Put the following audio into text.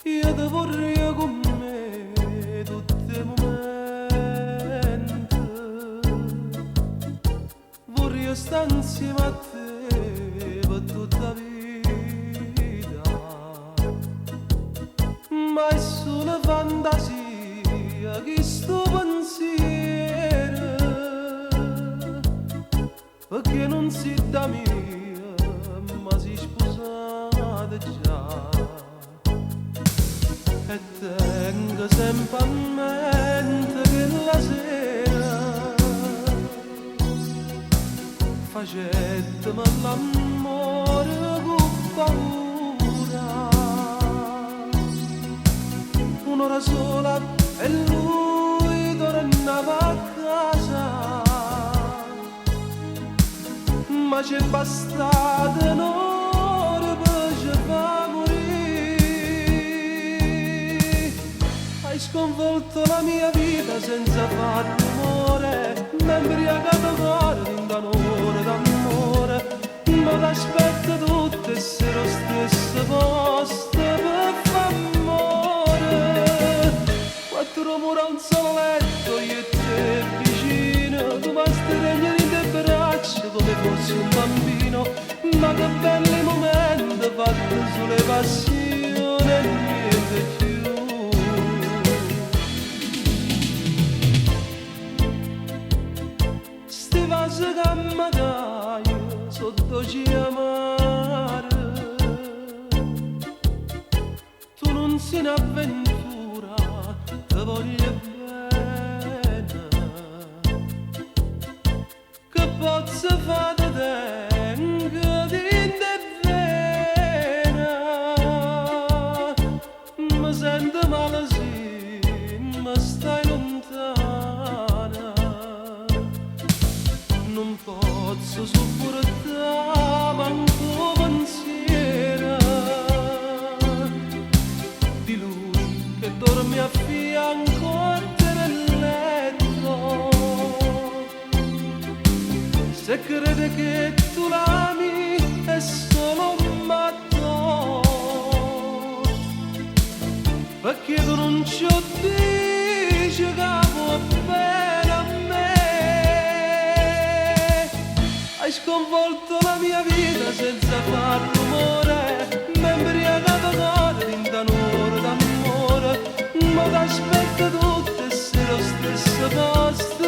Io te vorrei con me tutti i momenti, vorrei stare insieme a te per tutta la vita, ma è solo fantasia che sto pensiero, perché non si da mia, ma si sposata già. E tengo sempre a mente che la sera facetemi l'amore con paura, un'ora sola e lui tornava a casa, ma c'è bastata un'ora per ci far morire. Hai sconvolto la mia vita senza far rumore, mi hai imbriagato il cuore in un'ora d'amore, ma t'aspetto tutte se lo stesso posto per f'amore. Quattro mura, un solo letto, io e te vicino, tu basti regnare in te braccia come fossi un bambino, ma che belli momenti fatti sulle passioni e niente più. Vasi che magari sotto ci amare, tu non sei un'avventura, ti voglio bene, che posso fare da te, che ti vena, mi sento male sì, ma stai lontana. Non posso sopportare manco pensiero di lui che dorme a fianco a te nel letto. Se crede che tu l'ami è solo un matto, perché tu non ci dici che può bene a me. Hai sconvolto la mia vita senza far rumore, mi hai imbriagato cuore in un'ora d'amore, ma t'aspetto tutte se lo stesso posto